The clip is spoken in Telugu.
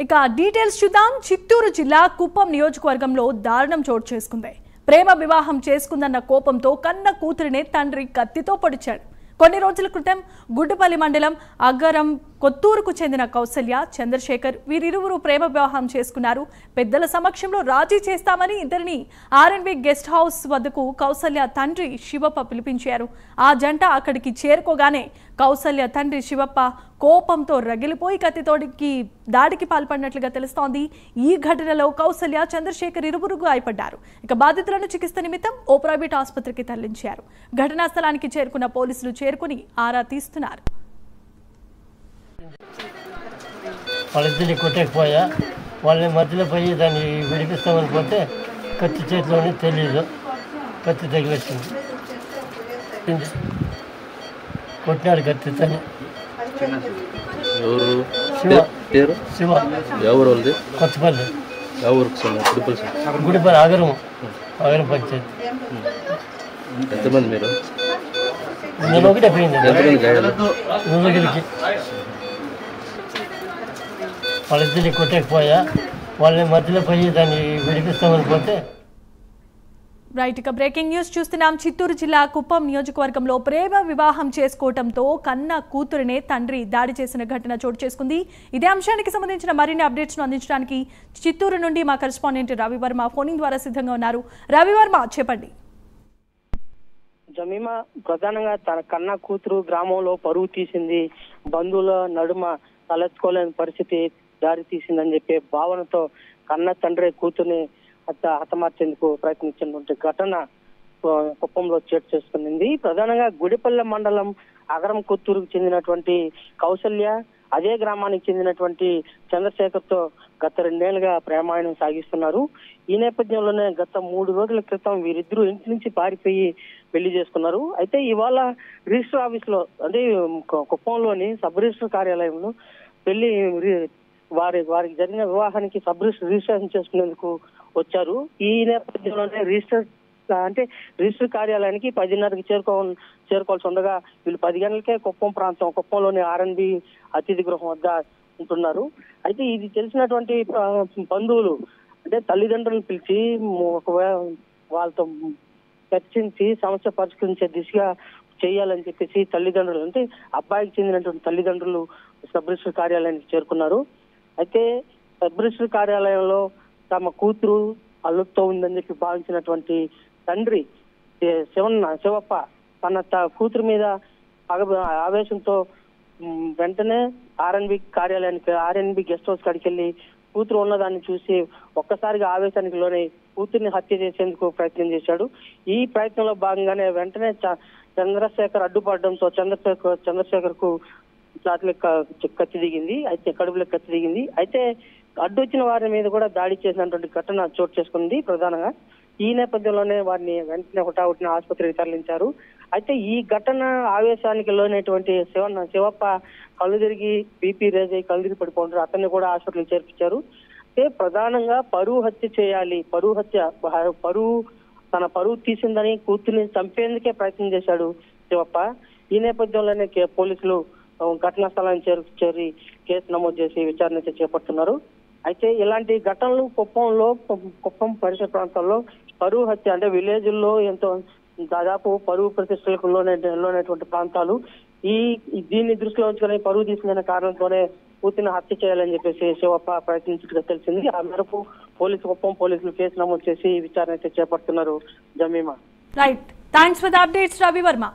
ఇక డీటెయిల్స్ చూద్దాం. చిత్తూరు జిల్లా కుప్పం నియోజకవర్గంలో దారుణం చోటు చేసుకుంది. ప్రేమ వివాహం చేసుకుందన్న కోపంతో కన్న కూతురినే తండ్రి కత్తితో పొడిచాడు. కొన్ని రోజుల క్రితం గుడ్డుపల్లి మండలం అగ్గరం కొత్తూరుకు చెందిన కౌసల్య, చంద్రశేఖర్ వీరిరువురు ప్రేమ వివాహం చేసుకున్నారు. పెద్దల సమక్షంలో రాజీ చేస్తామని ఇద్దరిని ఆర్ఎన్బి గెస్ట్ హౌస్ వద్దకు కౌసల్య తండ్రి శివప్ప పిలిపించారు. ఆ జంట అక్కడికి చేరుకోగానే కౌసల్య తండ్రి శివప్ప కోపంతో రగిలిపోయి కత్తితోడికి దాడికి పాల్పడినట్లుగా తెలుస్తోంది. ఈ ఘటనలో కౌసల్య, చంద్రశేఖర్ ఇరువురు గాయపడ్డారు. ఇక బాధితులను చికిత్స నిమిత్తం ఓ ప్రైవేట్ ఆసుపత్రికి తరలించారు. ఘటనా స్థలానికి చేరుకున్న పోలీసులు చేరుకుని ఆరా తీస్తున్నారు. వాళ్ళిద్దరిని కొట్టకపోయా, వాళ్ళని మధ్యలో పోయి దాన్ని విడిపిస్తామని పోతే కత్తి చేతిలోనే తెలియదు, కత్తి తగిలిచ్చింది. కొట్టినాడు కత్తి తని. శివ ఎవరు కొత్తపల్లి, గుడిపల్లి ఆగరం పంచాయతీ. ఎంతమంది మీరు? నేను ఒకటే పోయింది నువ్వుగిరికి. వాళ్ళిద్దరిని కొట్టకపోయా, వాళ్ళని మధ్యలో పోయి దాన్ని విడిపిస్తామని పోతే. రైట్, ఇక బ్రేకింగ్ న్యూస్ చూస్తున్నాం. చిత్తూరు జిల్లా కుప్పం నియోజకవర్గంలో ప్రేమ వివాహం చేసుకోవడంతో కన్న కూతురినే తండ్రి దాడి చేసిన ఘటన చోటు చేసుకుంది. ఇదే అంశానికి సంబంధించిన మరిన్ని అప్డేట్స్ ను అందించడానికి చిత్తూరు నుండి మా కరెస్పాండెంట్ రవివర్మ ఫోనింగ్ ద్వారా సిద్ధంగా ఉన్నారు. రవివర్మ, చెప్పండి. జమీమా ప్రధానంగా తన కన్న కూతురు గ్రామంలో పరువు తీసింది, బంధువుల నడుమ తలెత్తుకోలేని పరిస్థితి దారి తీసిందని చెప్పే భావనతో కన్న తండ్రి కూతుర్ని హతమార్చేందుకు ప్రయత్నించినటువంటి ఘటన కుప్పంలో చోటు చేసుకుంది. ప్రధానంగా గుడిపల్లె మండలం అగరం కొత్తూరుకు చెందినటువంటి కౌసల్య, అదే గ్రామానికి చెందినటువంటి చంద్రశేఖర్ తో గత 2 ఏళ్లుగా ప్రేమాయణం సాగిస్తున్నారు. ఈ నేపథ్యంలోనే గత 3 రోజుల క్రితం వీరిద్దరూ ఇంటి నుంచి పారిపోయి పెళ్లి చేసుకున్నారు. అయితే ఇవాళ రిజిస్టర్ ఆఫీస్ లో, అదే కుప్పంలోని సబ్ రిజిస్టర్ కార్యాలయంలో పెళ్లి వారికి జరిగిన వివాహానికి సబ్ రిజిస్ట్రేషన్ చేసుకునేందుకు వచ్చారు. ఈ నేపథ్యంలోనే రిజిస్టర్ కార్యాలయానికి 10:30కి చేరుకోవాల్సి ఉండగా వీళ్ళు 10 గంటలకే కుప్పంలోని ఆర్ఎన్బి అతిథి గృహం వద్ద ఉంటున్నారు. అయితే ఇది తెలిసినటువంటి బంధువులు తల్లిదండ్రులను పిలిచి వాళ్ళతో చర్చించి సమస్య పరిష్కరించే దిశగా చేయాలని చెప్పేసి తల్లిదండ్రులు, అబ్బాయికి చెందినటువంటి తల్లిదండ్రులు సబ్ రిజిస్టర్ కార్యాలయానికి చేరుకున్నారు. అయితే సబ్ రిజిస్టర్ కార్యాలయంలో తమ కూతురు అల్లుతో ఉందని చెప్పి భావించినటువంటి తండ్రి శివప్ప తన కూతురు మీద ఆవేశంతో వెంటనే ఆర్ఎన్బి గెస్ట్ హౌస్ కాడికి వెళ్ళి కూతురు ఉన్నదాన్ని చూసి ఒక్కసారిగా ఆవేశానికి లోనై కూతుర్ని హత్య చేసేందుకు ప్రయత్నం చేశాడు. ఈ ప్రయత్నంలో భాగంగానే వెంటనే చంద్రశేఖర్ అడ్డుపడడంతో చంద్రశేఖర్ కు కత్తి దిగింది. కడుపులో కత్తి దిగింది. అయితే అడ్డు వచ్చిన వారి మీద కూడా దాడి చేసినటువంటి ఘటన చోటు చేసుకుంది. ప్రధానంగా ఈ నేపథ్యంలోనే వారిని వెంటనే హుటాహుటిన ఆసుపత్రికి తరలించారు. అయితే ఈ ఘటన ఆవేశానికి లోనైనటువంటి శివప్ప కళ్ళు తిరిగి బీపీ రేజ్ అయ్యి కళ్ళు తిరిగి పడిపోతారు. అతన్ని కూడా హాస్పిటల్ చేర్పించారు. అయితే ప్రధానంగా పరువు హత్య చేయాలి, తన పరువు తీసిందని కూతుర్ని చంపేందుకే ప్రయత్నం చేశాడు శివప్ప. ఈ నేపథ్యంలోనే పోలీసులు ఘటనా స్థలాన్ని చేరి కేసు నమోదు చేసి విచారణ చేపడుతున్నారు. అయితే ఇలాంటి ఘటనలు కుప్పం పరిసర ప్రాంతాల్లో పరువు హత్య విలేజ్ల్లో ఎంతో దాదాపు పరువు ప్రతిష్టలకు లోనైనటువంటి ప్రాంతాలు. దీన్ని దృష్టిలో ఉంచుకొని పరువు తీసుకునే కారణంతోనే పూర్తిని హత్య చేయాలని చెప్పేసి శివప్ప ప్రయత్నించినట్టుగా తెలిసింది. ఆ మేరకు కుప్పం పోలీసులు కేసు నమోదు చేసి విచారణ చేపడుతున్నారు. Jamima. Right, thanks for the updates Ravi Varma.